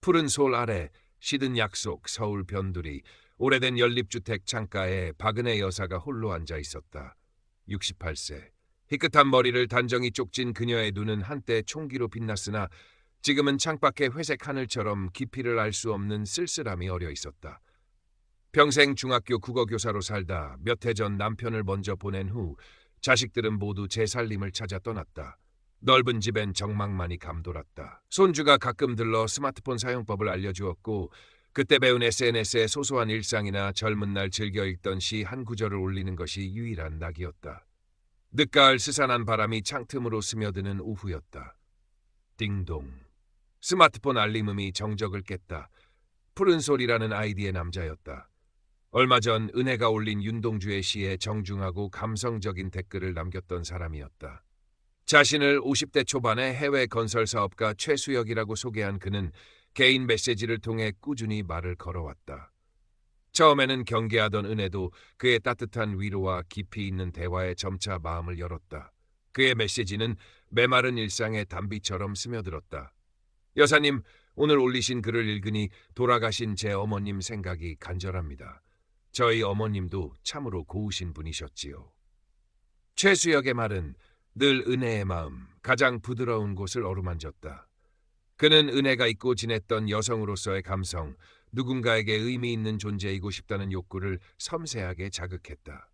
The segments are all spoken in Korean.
푸른 솔 아래 시든 약속 서울 변두리 오래된 연립주택 창가에 박은혜 여사가 홀로 앉아 있었다. 68세. 희끗한 머리를 단정히 쪽진 그녀의 눈은 한때 총기로 빛났으나 지금은 창밖의 회색 하늘처럼 깊이를 알 수 없는 쓸쓸함이 어려 있었다. 평생 중학교 국어교사로 살다 몇 해 전 남편을 먼저 보낸 후 자식들은 모두 재살림을 찾아 떠났다. 넓은 집엔 정막만이 감돌았다. 손주가 가끔 들러 스마트폰 사용법을 알려주었고 그때 배운 SNS에 소소한 일상이나 젊은 날 즐겨 읽던 시 한 구절을 올리는 것이 유일한 낙이었다. 늦가을 스산한 바람이 창틈으로 스며드는 오후였다. 띵동. 스마트폰 알림음이 정적을 깼다. 푸른 소리라는 아이디의 남자였다. 얼마 전 은혜가 올린 윤동주의 시에 정중하고 감성적인 댓글을 남겼던 사람이었다. 자신을 50대 초반의 해외 건설 사업가 최수혁이라고 소개한 그는 개인 메시지를 통해 꾸준히 말을 걸어왔다. 처음에는 경계하던 은혜도 그의 따뜻한 위로와 깊이 있는 대화에 점차 마음을 열었다. 그의 메시지는 메마른 일상의 단비처럼 스며들었다. 여사님, 오늘 올리신 글을 읽으니 돌아가신 제 어머님 생각이 간절합니다. 저희 어머님도 참으로 고우신 분이셨지요. 최수혁의 말은 늘 은혜의 마음, 가장 부드러운 곳을 어루만졌다. 그는 은혜가 잊고 지냈던 여성으로서의 감성, 누군가에게 의미 있는 존재이고 싶다는 욕구를 섬세하게 자극했다.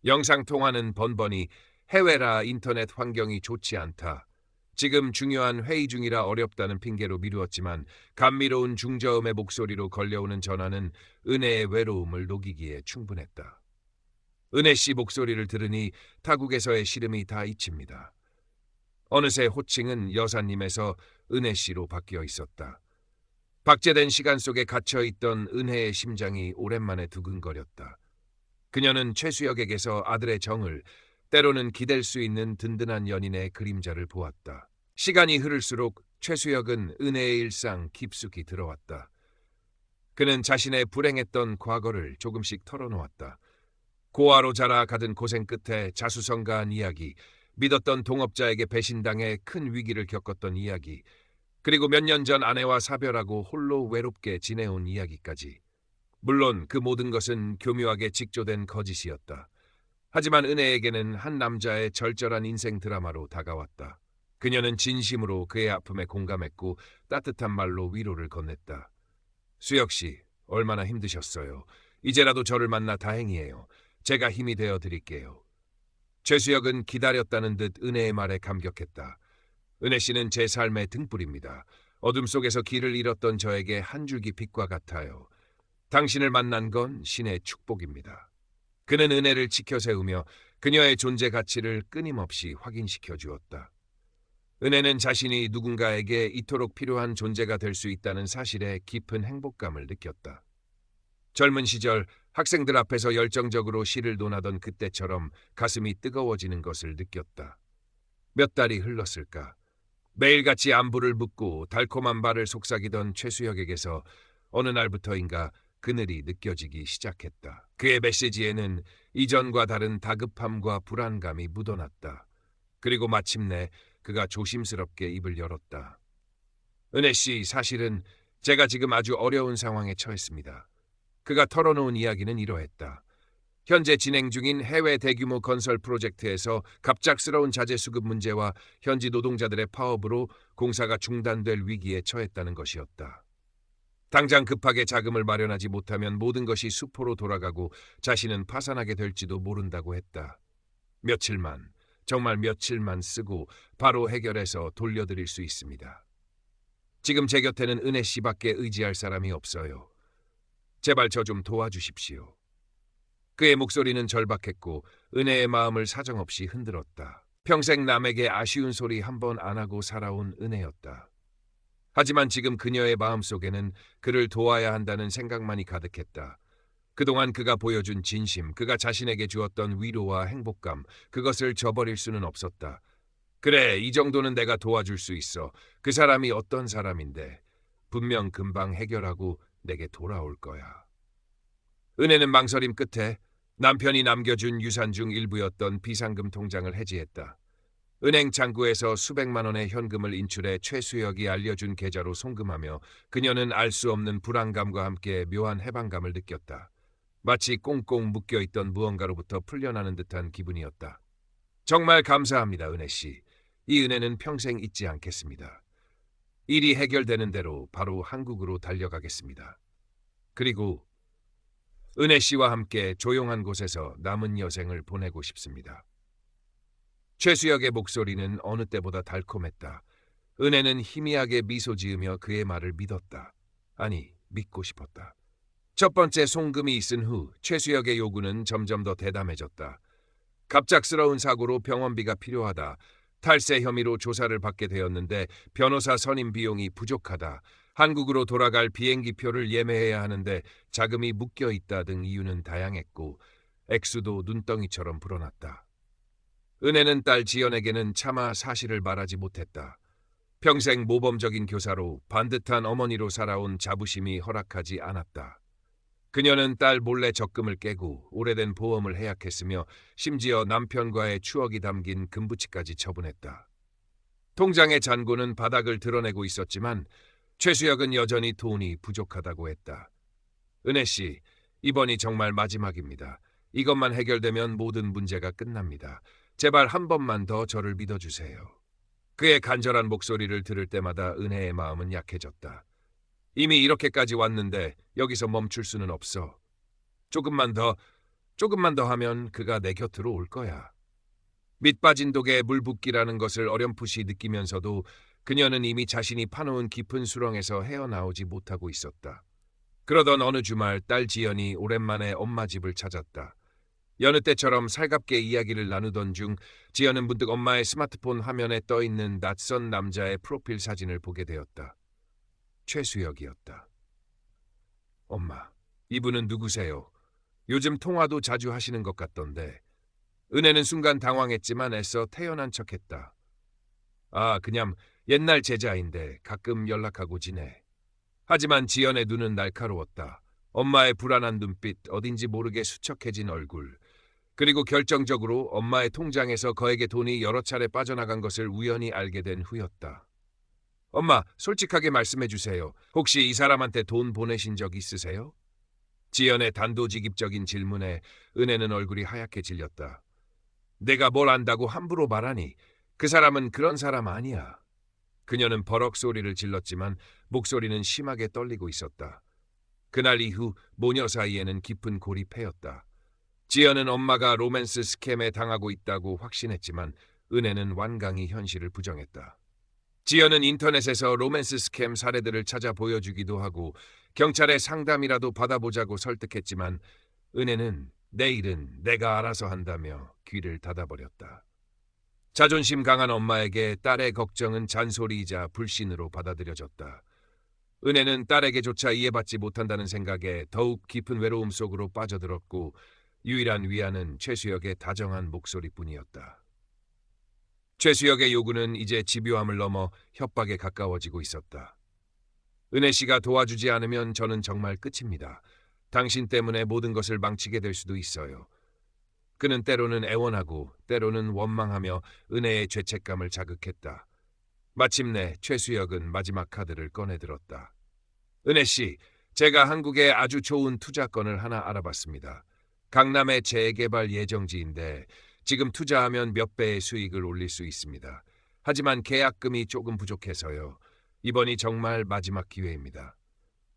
영상통화는 번번이 해외라 인터넷 환경이 좋지 않다. 지금 중요한 회의 중이라 어렵다는 핑계로 미루었지만 감미로운 중저음의 목소리로 걸려오는 전화는 은혜의 외로움을 녹이기에 충분했다. 은혜 씨 목소리를 들으니 타국에서의 시름이 다 잊힙니다. 어느새 호칭은 여사님에서 은혜 씨로 바뀌어 있었다. 박제된 시간 속에 갇혀있던 은혜의 심장이 오랜만에 두근거렸다. 그녀는 최수혁에게서 아들의 정을, 때로는 기댈 수 있는 든든한 연인의 그림자를 보았다. 시간이 흐를수록 최수혁은 은혜의 일상 깊숙이 들어왔다. 그는 자신의 불행했던 과거를 조금씩 털어놓았다. 고아로 자라 가든 고생 끝에 자수성가한 이야기, 믿었던 동업자에게 배신당해 큰 위기를 겪었던 이야기, 그리고 몇 년 전 아내와 사별하고 홀로 외롭게 지내온 이야기까지. 물론 그 모든 것은 교묘하게 직조된 거짓이었다. 하지만 은혜에게는 한 남자의 절절한 인생 드라마로 다가왔다. 그녀는 진심으로 그의 아픔에 공감했고 따뜻한 말로 위로를 건넸다. 수혁 씨, 얼마나 힘드셨어요. 이제라도 저를 만나 다행이에요. 제가 힘이 되어 드릴게요. 최수혁은 기다렸다는 듯 은혜의 말에 감격했다. 은혜 씨는 제 삶의 등불입니다. 어둠 속에서 길을 잃었던 저에게 한 줄기 빛과 같아요. 당신을 만난 건 신의 축복입니다. 그는 은혜를 지켜세우며 그녀의 존재 가치를 끊임없이 확인시켜 주었다. 은혜는 자신이 누군가에게 이토록 필요한 존재가 될 수 있다는 사실에 깊은 행복감을 느꼈다. 젊은 시절 학생들 앞에서 열정적으로 시를 논하던 그때처럼 가슴이 뜨거워지는 것을 느꼈다. 몇 달이 흘렀을까? 매일같이 안부를 묻고 달콤한 말을 속삭이던 최수혁에게서 어느 날부터인가 그늘이 느껴지기 시작했다. 그의 메시지에는 이전과 다른 다급함과 불안감이 묻어났다. 그리고 마침내 그가 조심스럽게 입을 열었다. 은혜 씨, 사실은 제가 지금 아주 어려운 상황에 처했습니다. 그가 털어놓은 이야기는 이러했다. 현재 진행 중인 해외 대규모 건설 프로젝트에서 갑작스러운 자재 수급 문제와 현지 노동자들의 파업으로 공사가 중단될 위기에 처했다는 것이었다. 당장 급하게 자금을 마련하지 못하면 모든 것이 수포로 돌아가고 자신은 파산하게 될지도 모른다고 했다. 며칠만, 정말 며칠만 쓰고 바로 해결해서 돌려드릴 수 있습니다. 지금 제 곁에는 은혜 씨밖에 의지할 사람이 없어요. 제발 저 좀 도와주십시오. 그의 목소리는 절박했고 은혜의 마음을 사정없이 흔들었다. 평생 남에게 아쉬운 소리 한 번 안 하고 살아온 은혜였다. 하지만 지금 그녀의 마음속에는 그를 도와야 한다는 생각만이 가득했다. 그동안 그가 보여준 진심, 그가 자신에게 주었던 위로와 행복감, 그것을 저버릴 수는 없었다. 그래, 이 정도는 내가 도와줄 수 있어. 그 사람이 어떤 사람인데 분명 금방 해결하고 내게 돌아올 거야. 은혜는 망설임 끝에 남편이 남겨준 유산 중 일부였던 비상금 통장을 해지했다. 은행 창구에서 수백만 원의 현금을 인출해 최수혁이 알려준 계좌로 송금하며 그녀는 알 수 없는 불안감과 함께 묘한 해방감을 느꼈다. 마치 꽁꽁 묶여있던 무언가로부터 풀려나는 듯한 기분이었다. 정말 감사합니다, 은혜 씨. 이 은혜는 평생 잊지 않겠습니다. 일이 해결되는 대로 바로 한국으로 달려가겠습니다. 그리고 은혜 씨와 함께 조용한 곳에서 남은 여생을 보내고 싶습니다. 최수혁의 목소리는 어느 때보다 달콤했다. 은혜는 희미하게 미소 지으며 그의 말을 믿었다. 아니, 믿고 싶었다. 첫 번째 송금이 있은 후 최수혁의 요구는 점점 더 대담해졌다. 갑작스러운 사고로 병원비가 필요하다. 탈세 혐의로 조사를 받게 되었는데 변호사 선임 비용이 부족하다. 한국으로 돌아갈 비행기표를 예매해야 하는데 자금이 묶여 있다 등 이유는 다양했고 액수도 눈덩이처럼 불어났다. 은혜는 딸 지연에게는 차마 사실을 말하지 못했다. 평생 모범적인 교사로 반듯한 어머니로 살아온 자부심이 허락하지 않았다. 그녀는 딸 몰래 적금을 깨고 오래된 보험을 해약했으며 심지어 남편과의 추억이 담긴 금부치까지 처분했다. 통장의 잔고는 바닥을 드러내고 있었지만 최수혁은 여전히 돈이 부족하다고 했다. 은혜 씨, 이번이 정말 마지막입니다. 이것만 해결되면 모든 문제가 끝납니다. 제발 한 번만 더 저를 믿어주세요. 그의 간절한 목소리를 들을 때마다 은혜의 마음은 약해졌다. 이미 이렇게까지 왔는데 여기서 멈출 수는 없어. 조금만 더 하면 그가 내 곁으로 올 거야. 밑빠진 독에 물 붓기라는 것을 어렴풋이 느끼면서도 그녀는 이미 자신이 파놓은 깊은 수렁에서 헤어나오지 못하고 있었다. 그러던 어느 주말 딸 지연이 오랜만에 엄마 집을 찾았다. 여느 때처럼 살갑게 이야기를 나누던 중 지연은 문득 엄마의 스마트폰 화면에 떠있는 낯선 남자의 프로필 사진을 보게 되었다. 최수혁이었다. 엄마, 이분은 누구세요? 요즘 통화도 자주 하시는 것 같던데. 은혜는 순간 당황했지만 애써 태연한 척했다. 아, 그냥 옛날 제자인데 가끔 연락하고 지내. 하지만 지연의 눈은 날카로웠다. 엄마의 불안한 눈빛, 어딘지 모르게 수척해진 얼굴. 그리고 결정적으로 엄마의 통장에서 거액의 돈이 여러 차례 빠져나간 것을 우연히 알게 된 후였다. 엄마, 솔직하게 말씀해 주세요. 혹시 이 사람한테 돈 보내신 적 있으세요? 지연의 단도직입적인 질문에 은혜는 얼굴이 하얗게 질렸다. 내가 뭘 안다고 함부로 말하니? 그 사람은 그런 사람 아니야. 그녀는 버럭 소리를 질렀지만 목소리는 심하게 떨리고 있었다. 그날 이후 모녀 사이에는 깊은 고립해였다. 지연은 엄마가 로맨스 스캠에 당하고 있다고 확신했지만 은혜는 완강히 현실을 부정했다. 지연은 인터넷에서 로맨스 스캠 사례들을 찾아 보여주기도 하고 경찰에 상담이라도 받아보자고 설득했지만 은혜는 내 일은 내가 알아서 한다며 귀를 닫아버렸다. 자존심 강한 엄마에게 딸의 걱정은 잔소리이자 불신으로 받아들여졌다. 은혜는 딸에게조차 이해받지 못한다는 생각에 더욱 깊은 외로움 속으로 빠져들었고 유일한 위안은 최수혁의 다정한 목소리뿐이었다. 최수혁의 요구는 이제 집요함을 넘어 협박에 가까워지고 있었다. 은혜 씨가 도와주지 않으면 저는 정말 끝입니다. 당신 때문에 모든 것을 망치게 될 수도 있어요. 그는 때로는 애원하고 때로는 원망하며 은혜의 죄책감을 자극했다. 마침내 최수혁은 마지막 카드를 꺼내들었다. 은혜 씨, 제가 한국에 아주 좋은 투자건을 하나 알아봤습니다. 강남의 재개발 예정지인데 지금 투자하면 몇 배의 수익을 올릴 수 있습니다. 하지만 계약금이 조금 부족해서요. 이번이 정말 마지막 기회입니다.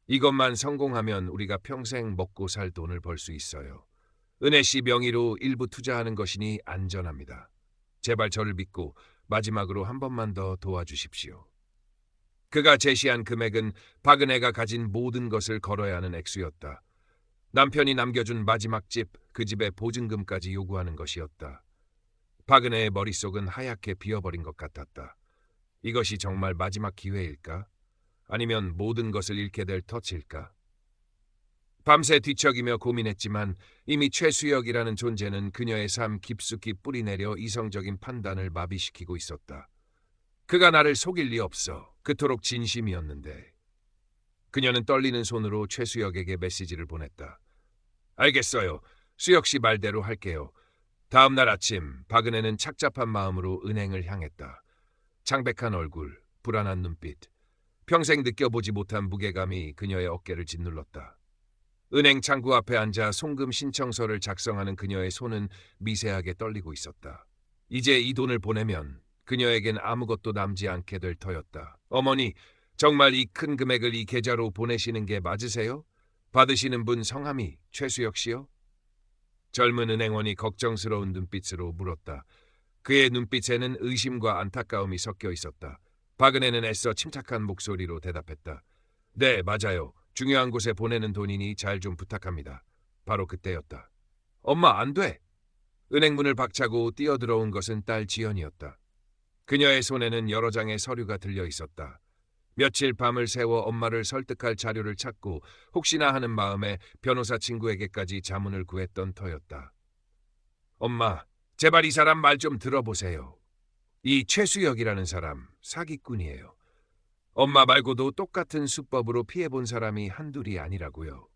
이것만 성공하면 우리가 평생 먹고 살 돈을 벌 수 있어요. 은혜 씨 명의로 일부 투자하는 것이니 안전합니다. 제발 저를 믿고 마지막으로 한 번만 더 도와주십시오. 그가 제시한 금액은 박은혜가 가진 모든 것을 걸어야 하는 액수였다. 남편이 남겨준 마지막 집, 그 집의 보증금까지 요구하는 것이었다. 박은혜의 머릿속은 하얗게 비어버린 것 같았다. 이것이 정말 마지막 기회일까? 아니면 모든 것을 잃게 될 터치일까? 밤새 뒤척이며 고민했지만 이미 최수혁이라는 존재는 그녀의 삶 깊숙이 뿌리내려 이성적인 판단을 마비시키고 있었다. 그가 나를 속일 리 없어. 그토록 진심이었는데. 그녀는 떨리는 손으로 최수혁에게 메시지를 보냈다. 알겠어요. 수혁 씨 말대로 할게요. 다음 날 아침 박은혜는 착잡한 마음으로 은행을 향했다. 창백한 얼굴, 불안한 눈빛, 평생 느껴보지 못한 무게감이 그녀의 어깨를 짓눌렀다. 은행 창구 앞에 앉아 송금 신청서를 작성하는 그녀의 손은 미세하게 떨리고 있었다. 이제 이 돈을 보내면 그녀에겐 아무것도 남지 않게 될 터였다. 어머니, 정말 이 큰 금액을 이 계좌로 보내시는 게 맞으세요? 받으시는 분 성함이 최수혁 씨요? 젊은 은행원이 걱정스러운 눈빛으로 물었다. 그의 눈빛에는 의심과 안타까움이 섞여 있었다. 박은혜는 애써 침착한 목소리로 대답했다. 네, 맞아요. 중요한 곳에 보내는 돈이니 잘 좀 부탁합니다. 바로 그때였다. 엄마, 안 돼! 은행 문을 박차고 뛰어들어온 것은 딸 지연이었다. 그녀의 손에는 여러 장의 서류가 들려 있었다. 며칠 밤을 새워 엄마를 설득할 자료를 찾고 혹시나 하는 마음에 변호사 친구에게까지 자문을 구했던 터였다. 엄마, 제발 이 사람 말 좀 들어보세요. 이 최수혁이라는 사람 사기꾼이에요. 엄마 말고도 똑같은 수법으로 피해본 사람이 한둘이 아니라고요.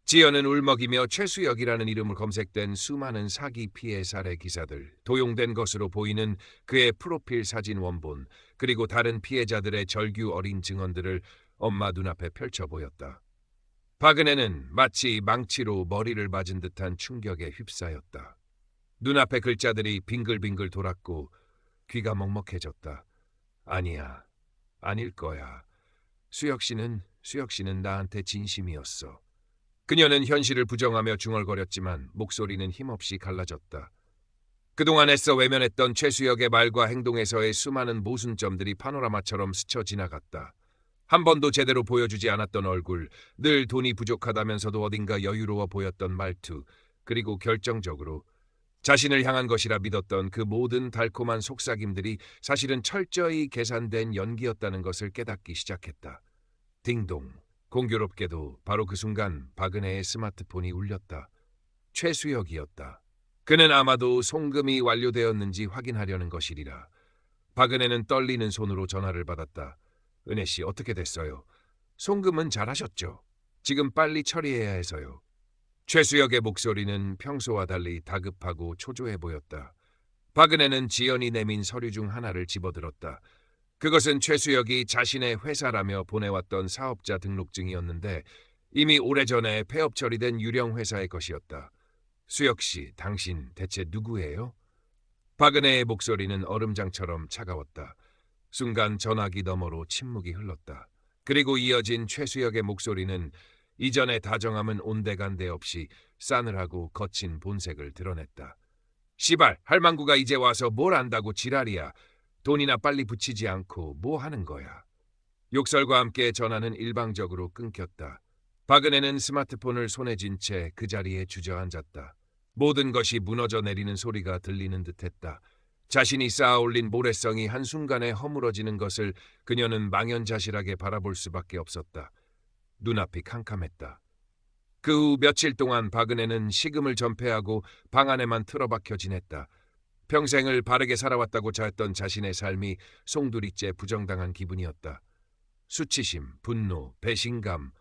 지연은 울먹이며 최수혁이라는 이름을 검색된 수많은 사기 피해 사례 기사들, 도용된 것으로 보이는 그의 프로필 사진 원본, 그리고 다른 피해자들의 절규 어린 증언들을 엄마 눈앞에 펼쳐 보였다. 박은혜는 마치 망치로 머리를 맞은 듯한 충격에 휩싸였다. 눈앞의 글자들이 빙글빙글 돌았고 귀가 먹먹해졌다. 아니야, 아닐 거야. 수혁 씨는 나한테 진심이었어. 그녀는 현실을 부정하며 중얼거렸지만 목소리는 힘없이 갈라졌다. 그동안 애써 외면했던 최수혁의 말과 행동에서의 수많은 모순점들이 파노라마처럼 스쳐 지나갔다. 한 번도 제대로 보여주지 않았던 얼굴, 늘 돈이 부족하다면서도 어딘가 여유로워 보였던 말투, 그리고 결정적으로 자신을 향한 것이라 믿었던 그 모든 달콤한 속삭임들이 사실은 철저히 계산된 연기였다는 것을 깨닫기 시작했다. 딩동. 공교롭게도 바로 그 순간 박은혜의 스마트폰이 울렸다. 최수혁이었다. 그는 아마도 송금이 완료되었는지 확인하려는 것이리라. 박은혜는 떨리는 손으로 전화를 받았다. 은혜 씨, 어떻게 됐어요? 송금은 잘하셨죠? 지금 빨리 처리해야 해서요. 최수혁의 목소리는 평소와 달리 다급하고 초조해 보였다. 박은혜는 지연이 내민 서류 중 하나를 집어들었다. 그것은 최수혁이 자신의 회사라며 보내왔던 사업자 등록증이었는데 이미 오래전에 폐업 처리된 유령 회사의 것이었다. 수혁 씨, 당신 대체 누구예요? 박은혜의 목소리는 얼음장처럼 차가웠다. 순간 전화기 너머로 침묵이 흘렀다. 그리고 이어진 최수혁의 목소리는 이전의 다정함은 온데간데 없이 싸늘하고 거친 본색을 드러냈다. 시발, 할망구가 이제 와서 뭘 안다고 지랄이야. 돈이나 빨리 붙이지 않고 뭐 하는 거야. 욕설과 함께 전화는 일방적으로 끊겼다. 박은혜는 스마트폰을 손에 쥔 채 그 자리에 주저앉았다. 모든 것이 무너져 내리는 소리가 들리는 듯했다. 자신이 쌓아올린 모래성이 한순간에 허물어지는 것을 그녀는 망연자실하게 바라볼 수밖에 없었다. 눈앞이 캄캄했다. 그 후 며칠 동안 박은혜는 식음을 전폐하고 방 안에만 틀어박혀 지냈다. 평생을 바르게 살아왔다고 자했던 자신의 삶이 송두리째 부정당한 기분이었다. 수치심, 분노, 배신감,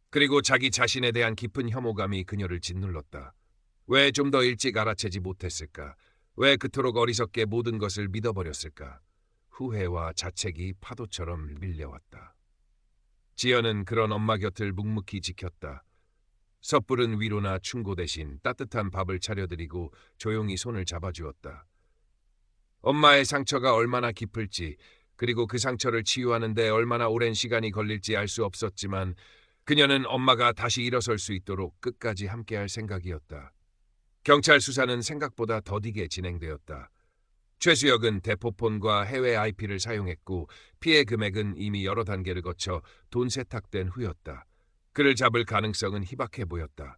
그리고 자기 자신에 대한 깊은 혐오감이 그녀를 짓눌렀다. 왜 좀 더 일찍 알아채지 못했을까? 왜 그토록 어리석게 모든 것을 믿어버렸을까? 후회와 자책이 파도처럼 밀려왔다. 지연은 그런 엄마 곁을 묵묵히 지켰다. 섣부른 위로나 충고 대신 따뜻한 밥을 차려드리고 조용히 손을 잡아주었다. 엄마의 상처가 얼마나 깊을지, 그리고 그 상처를 치유하는 데 얼마나 오랜 시간이 걸릴지 알 수 없었지만 그녀는 엄마가 다시 일어설 수 있도록 끝까지 함께할 생각이었다. 경찰 수사는 생각보다 더디게 진행되었다. 최수혁은 대포폰과 해외 IP를 사용했고 피해 금액은 이미 여러 단계를 거쳐 돈 세탁된 후였다. 그를 잡을 가능성은 희박해 보였다.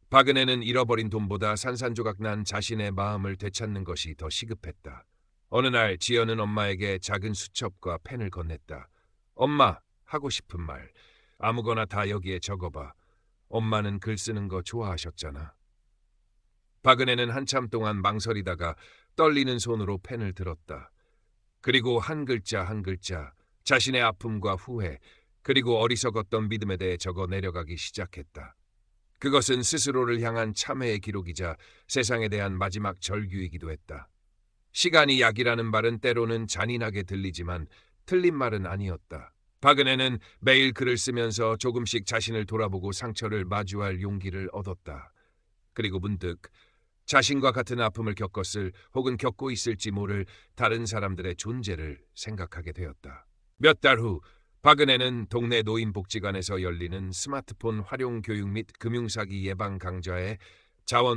박은혜는 잃어버린 돈보다 산산조각 난 자신의 마음을 되찾는 것이 더 시급했다. 어느 날 지연은 엄마에게 작은 수첩과 펜을 건넸다. 엄마, 하고 싶은 말 아무거나 다 여기에 적어봐. 엄마는 글 쓰는 거 좋아하셨잖아. 박은혜는 한참 동안 망설이다가 떨리는 손으로 펜을 들었다. 그리고 한 글자 한 글자 자신의 아픔과 후회, 그리고 어리석었던 믿음에 대해 적어 내려가기 시작했다. 그것은 스스로를 향한 참회의 기록이자 세상에 대한 마지막 절규이기도 했다. 시간이 약이라는 말은 때로는 잔인하게 들리지만 틀린 말은 아니었다. 박은혜는 매일 글을 쓰면서 조금씩 자신을 돌아보고 상처를 마주할 용기를 얻었다. 그리고 문득 자신과 같은 아픔을 겪었을 혹은 겪고 있을지 모를 다른 사람들의 존재를 생각하게 되었다. 몇 달 후 박은혜는 동네 노인복지관에서 열리는 스마트폰 활용 교육 및 금융사기 예방 강좌에 자원